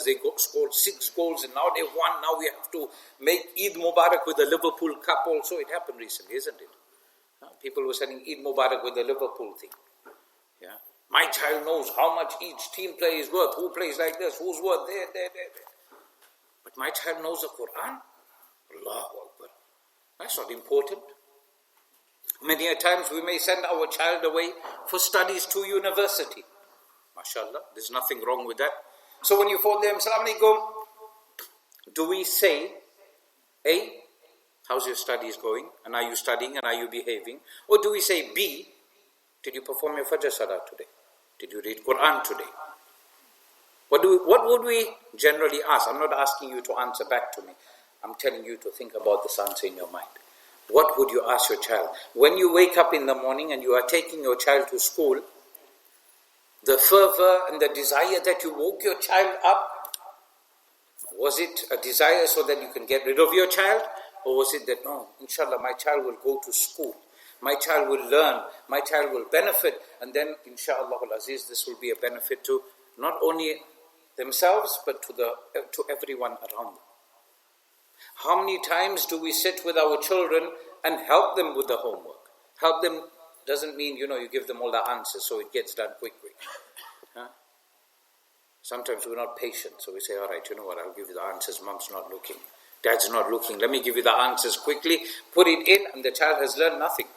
years they scored 6 goals and now they won. Now we have to make Eid Mubarak with the Liverpool Cup also. It happened recently, isn't it? People were sending Eid Mubarak with the Liverpool thing. Yeah. My child knows how much each team player is worth, who plays like this, who's worth there. But my child knows the Quran. Allahu Akbar. That's not important. Many a times we may send our child away for studies to university. MashaAllah, there's nothing wrong with that. So when you phone them, Assalamu alaikum, do we say, A, how's your studies going? And are you studying and are you behaving? Or do we say, B, did you perform your Fajr Salah today? Did you read Quran today? What would we generally ask? I'm not asking you to answer back to me. I'm telling you to think about this answer in your mind. What would you ask your child? When you wake up in the morning and you are taking your child to school, the fervor and the desire that you woke your child up, was it a desire so that you can get rid of your child? Or was it that, no, inshallah, my child will go to school, my child will learn, my child will benefit, and then inshallah al-Aziz, this will be a benefit to not only themselves, but to everyone around them. How many times do we sit with our children and help them with the homework? Help them doesn't mean, you give them all the answers so it gets done quick. Huh? Sometimes we're not patient, so we say, all right, you know what, I'll give you the answers, mom's not looking, dad's not looking, let me give you the answers quickly, put it in, and the child has learned nothing.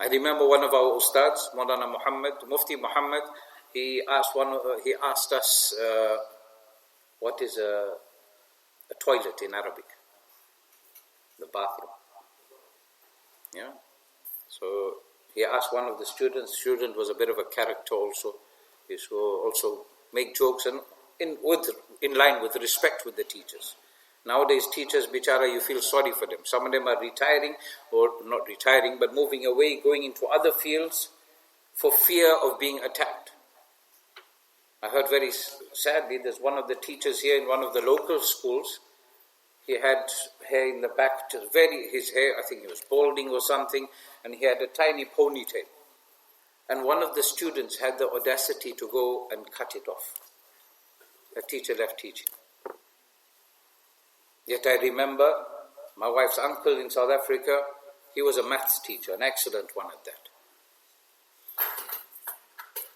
I remember one of our ustads, Maulana Muhammad, Mufti Muhammad, he asked us, what is a toilet in Arabic? The bathroom. Yeah. So he asked one of the students. The student was a bit of a character also. He used to also make jokes and in line with respect with the teachers. Nowadays, teachers, bichara, you feel sorry for them. Some of them are retiring, or not retiring, but moving away, going into other fields for fear of being attacked. I heard very sadly, there's one of the teachers here in one of the local schools. He had hair in the back, his hair, I think he was balding or something, and he had a tiny ponytail. And one of the students had the audacity to go and cut it off. The teacher left teaching. Yet I remember my wife's uncle in South Africa, he was a maths teacher, an excellent one at that.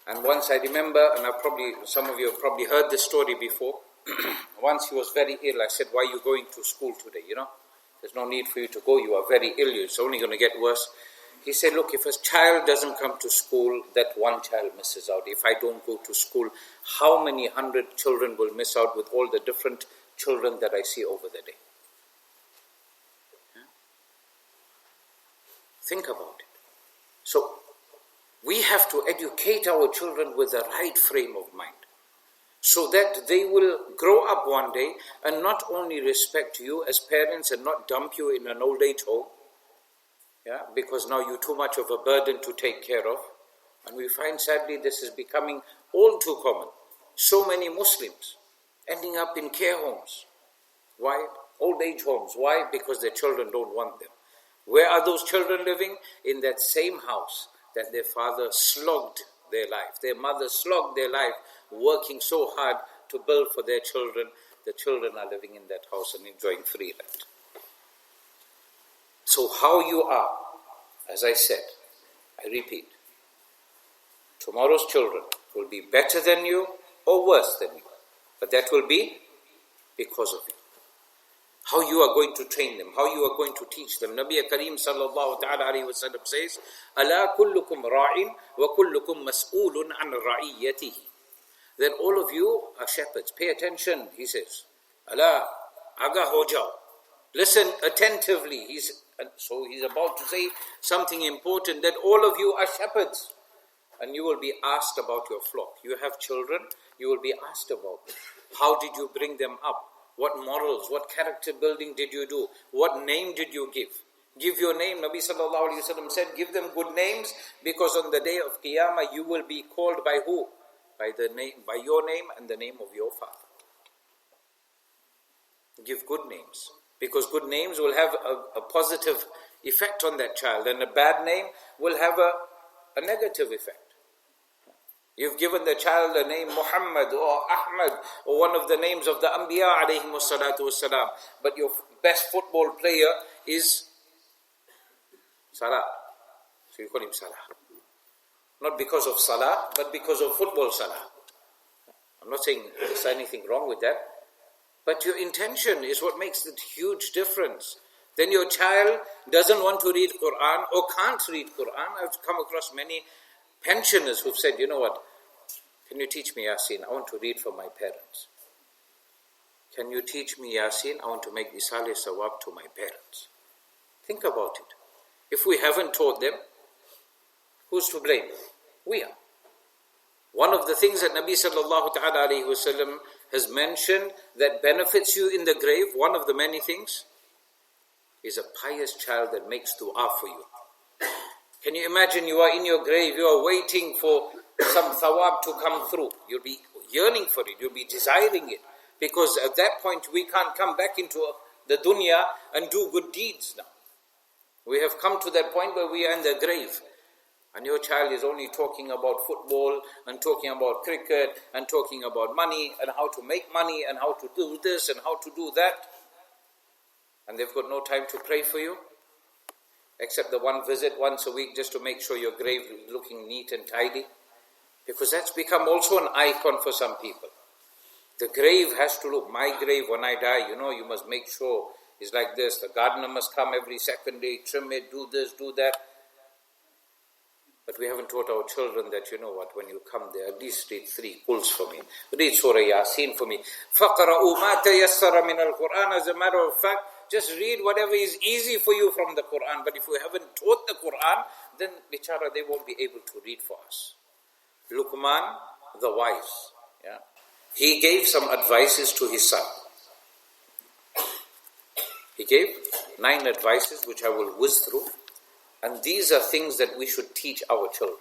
And once I remember, and some of you have probably heard this story before, once he was very ill. I said, why are you going to school today? There's no need for you to go. You are very ill. It's only going to get worse. He said, look, if a child doesn't come to school, that one child misses out. If I don't go to school, how many 100 children will miss out with all the different children that I see over the day? Yeah? Think about it. So, we have to educate our children with the right frame of mind, so that they will grow up one day and not only respect you as parents and not dump you in an old age home, because now you're too much of a burden to take care of. And we find sadly this is becoming all too common. So many Muslims ending up in care homes. Why? Old age homes. Why? Because their children don't want them. Where are those children living? In that same house that their father slogged their life, their mother slogged their life, working so hard to build for their children. The children are living in that house and enjoying free rent. So how you are, as I said, I repeat, tomorrow's children will be better than you or worse than you. But that will be because of you. How you are going to train them, how you are going to teach them. Nabi Kareem sallallahu ta'ala alayhi wa sallam says, أَلَا كُلُّكُمْ رَاعٍ وَكُلُّكُمْ مَسْئُولٌ عَنْ رَعِيَّتِهِ. That all of you are shepherds. Pay attention, he says. Allah, aga ho jao. Listen attentively. So he's about to say something important, that all of you are shepherds. And you will be asked about your flock. You have children, you will be asked about them. How did you bring them up? What morals, what character building did you do? What name did you give? Give your name. Nabi sallallahu alayhi wa sallam said, give them good names, because on the day of Qiyamah you will be called by who? By your name and the name of your father. Give good names, because good names will have a positive effect on that child, and a bad name will have a negative effect. You've given the child the name Muhammad or Ahmad or one of the names of the Anbiya alayhimus salatu wassalam. But your best football player is Salah. So you call him Salah. Not because of Salah, but because of football Salah. I'm not saying there's anything wrong with that. But your intention is what makes the huge difference. Then your child doesn't want to read Quran or can't read Quran. I've come across many pensioners who've said, you know what, can you teach me Yasin? I want to read for my parents. Can you teach me Yasin? I want to make Isale Sawab to my parents. Think about it. If we haven't taught them, who's to blame? We are. One of the things that Nabi sallallahu ta'ala alayhi wasallam has mentioned that benefits you in the grave, one of the many things, is a pious child that makes dua for you. Can you imagine you are in your grave, you are waiting for some thawab to come through. You'll be yearning for it, you'll be desiring it. Because at that point we can't come back into the dunya and do good deeds now. We have come to that point where we are in the grave. And your child is only talking about football and talking about cricket and talking about money and how to make money and how to do this and how to do that. And they've got no time to pray for you, except the one visit once a week just to make sure your grave is looking neat and tidy. Because that's become also an icon for some people. The grave has to look, my grave when I die, you must make sure it's like this. The gardener must come every second day, trim it, do this, do that. But we haven't taught our children that, you know what, when you come there, at least read 3 quls for me. Read Surah Yasin for me. فَقْرَأُوا مَا تَيَسَّرَ مِنَ الْقُرْآنِ. As a matter of fact, just read whatever is easy for you from the Quran. But if we haven't taught the Quran, then bichara, they won't be able to read for us. Luqman, the wise, he gave some advices to his son. He gave 9 advices which I will whiz through. And these are things that we should teach our children.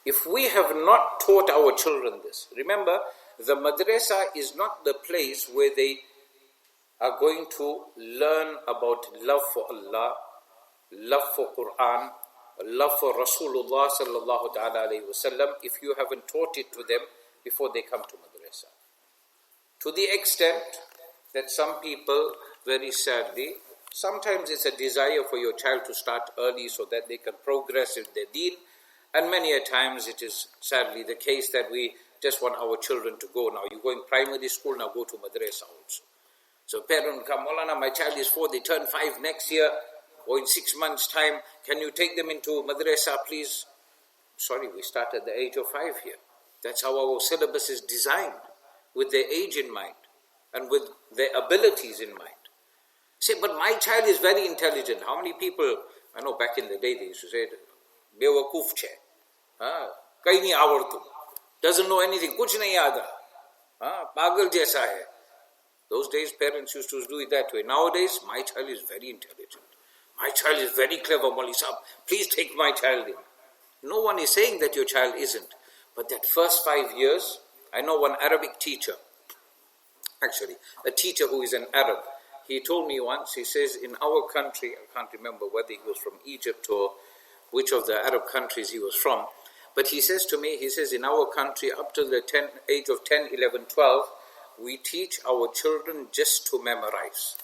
If we have not taught our children this, remember, the madrasa is not the place where they are going to learn about love for Allah, love for Quran, love for Rasulullah sallallahu ta'ala alayhi wasallam, if you haven't taught it to them before they come to madrasa. To the extent that some people, very sadly, sometimes it's a desire for your child to start early so that they can progress in their deen, and many a times it is sadly the case that we just want our children to go. Now you're going primary school, now go to madrasa also. So parent come, Maulana, my child is 4, they turn 5 next year, or in 6 months time, can you take them into madrasa please? Sorry, we start at the age of 5 here. That's how our syllabus is designed, with their age in mind, and with their abilities in mind. Say, but my child is very intelligent. How many people, I know back in the day they used to say, Bewakoof che, kahi nahi avartu, doesn't know anything, kuch nahi aada, pagal jaisa hai. Those days parents used to do it that way. Nowadays, my child is very intelligent. My child is very clever, Maulvi Sahab. Please take my child in. No one is saying that your child isn't. But that first 5 years, I know one Arabic teacher, actually, a teacher who is an Arab, he told me once, he says, in our country, I can't remember whether he was from Egypt or which of the Arab countries he was from, but he says to me, he says, in our country, up to the age of 10, 11, 12, we teach our children just to memorize.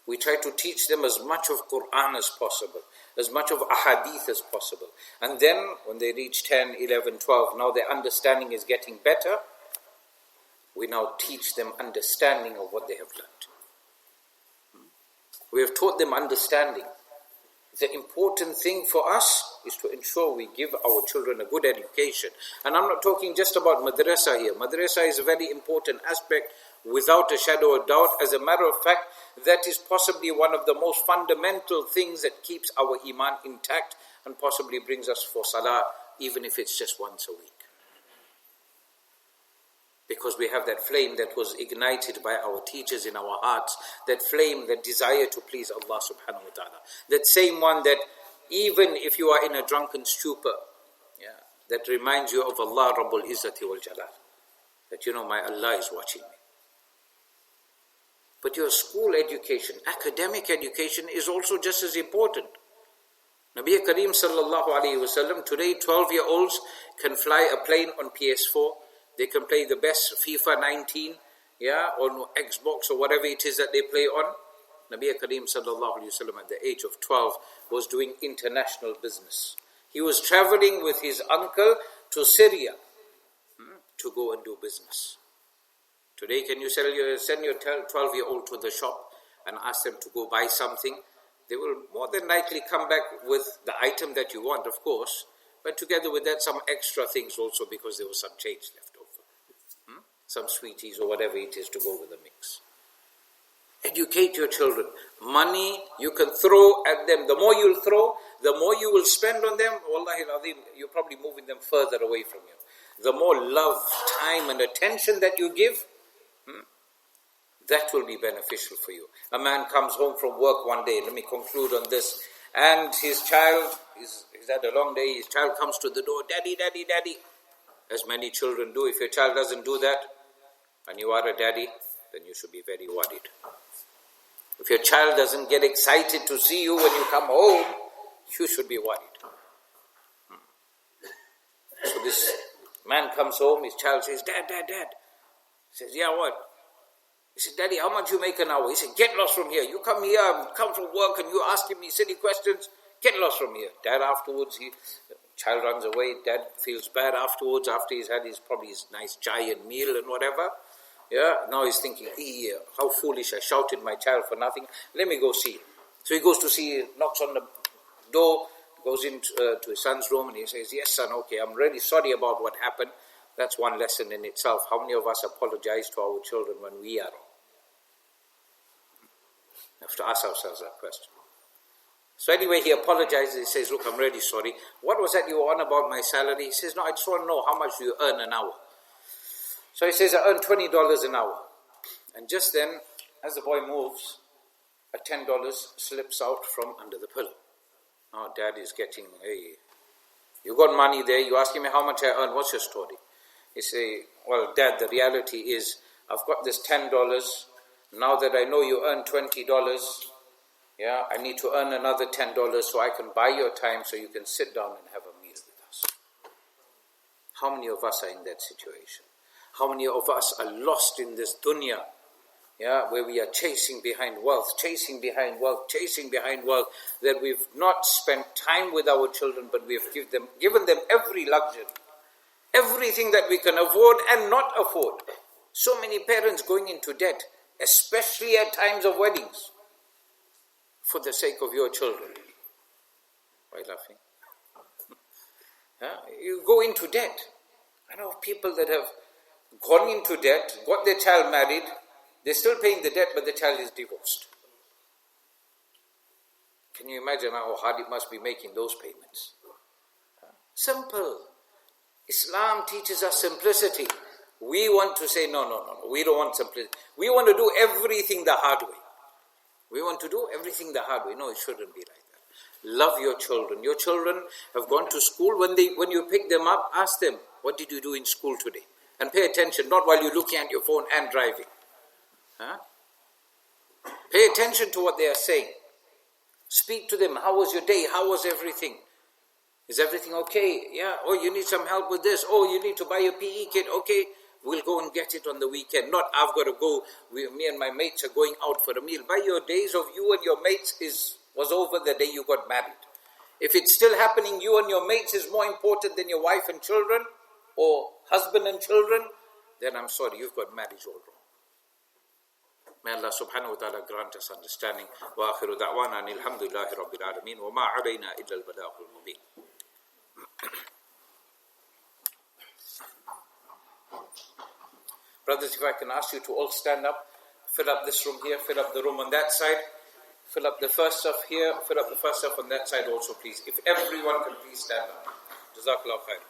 We try to teach them as much of Quran as possible, as much of ahadith as possible. And then, when they reach 10, 11, 12, now their understanding is getting better, we now teach them understanding of what they have learned. We have taught them understanding. The important thing for us is to ensure we give our children a good education. And I'm not talking just about madrasa here. Madrasa is a very important aspect, without a shadow of doubt. As a matter of fact, that is possibly one of the most fundamental things that keeps our iman intact and possibly brings us for salah, even if it's just once a week. Because we have that flame that was ignited by our teachers in our hearts, that flame, that desire to please Allah subhanahu wa ta'ala. That same one that even if you are in a drunken stupor, that reminds you of Allah Rabbul Izzati wal Jalal. That my Allah is watching me. But your school education, academic education is also just as important. Nabi Kareem sallallahu alayhi wasallam, today 12-year-olds can fly a plane on PS4. They can play the best FIFA 19, on Xbox or whatever it is that they play on. Nabi Kareem sallallahu alayhi wasallam at the age of 12 was doing international business. He was traveling with his uncle to Syria to go and do business. Today, can you send your 12-year-old to the shop and ask them to go buy something? They will more than likely come back with the item that you want, of course, but together with that, some extra things also because there was some change left over. Some sweeties or whatever it is to go with the mix. Educate your children. Money you can throw at them. The more you'll throw, the more you will spend on them. Wallahi al-azim, you're probably moving them further away from you. The more love, time and attention that you give, that will be beneficial for you. A man comes home from work one day, let me conclude on this, and his child, he's had a long day, his child comes to the door, daddy, daddy, daddy, as many children do. If your child doesn't do that, and you are a daddy, then you should be very worried. If your child doesn't get excited to see you when you come home, you should be worried. So this man comes home, his child says, Dad, Dad, Dad. He says, yeah, what? He said, Daddy, how much you make an hour? He said, get lost from here. You come here, come from work and you're asking me silly questions. Get lost from here. Dad afterwards, the child runs away. Dad feels bad afterwards after he's had probably his nice chai and meal and whatever. Now he's thinking, how foolish, I shouted my child for nothing. Let me go see him. So he goes to see, knocks on the door, goes into to his son's room and he says, yes son, okay, I'm really sorry about what happened. That's one lesson in itself. How many of us apologize to our children when we are wrong? We have to ask ourselves that question. So anyway, he apologizes. He says, look, I'm really sorry. What was that you were on about my salary? He says, no, I just want to know how much do you earn an hour. So he says, I earn $20 an hour. And just then, as the boy moves, a $10 slips out from under the pillow. Now dad is getting, hey, you got money there, you asking me how much I earn, what's your story? He say, well Dad, the reality is, I've got this $10, now that I know you earn $20, I need to earn another $10 so I can buy your time so you can sit down and have a meal with us. How many of us are in that situation? How many of us are lost in this dunya, where we are chasing behind wealth, that we've not spent time with our children, but we have given them every luxury, everything that we can afford and not afford. So many parents going into debt, especially at times of weddings, for the sake of your children. Why laughing? You go into debt. I know people that have gone into debt, got their child married, they're still paying the debt, but the child is divorced. Can you imagine how hard it must be making those payments? Simple. Islam teaches us simplicity. We want to say, no, we don't want simplicity. We want to do everything the hard way. No, it shouldn't be like that. Love your children. Your children have gone to school. When you pick them up, ask them, what did you do in school today? And pay attention, not while you're looking at your phone and driving. Pay attention to what they are saying. Speak to them. How was your day? How was everything? Is everything okay? Yeah. Oh, you need some help with this. Oh, you need to buy a PE kit. Okay, we'll go and get it on the weekend. Not, I've got to go. Me and my mates are going out for a meal. By your days of you and your mates was over the day you got married. If it's still happening, you and your mates is more important than your wife and children, or husband and children, then I'm sorry, you've got marriage all wrong. May Allah subhanahu wa ta'ala grant us understanding. Wa akhiru da'wana alhamdulillahi rabbil alameen wa ma alayna illa al-balaghul mubin. Brothers, if I can ask you to all stand up, fill up this room here, fill up the room on that side, fill up the first stuff here, fill up the first stuff on that side also, please. If everyone can please stand up. Jazakallah khair.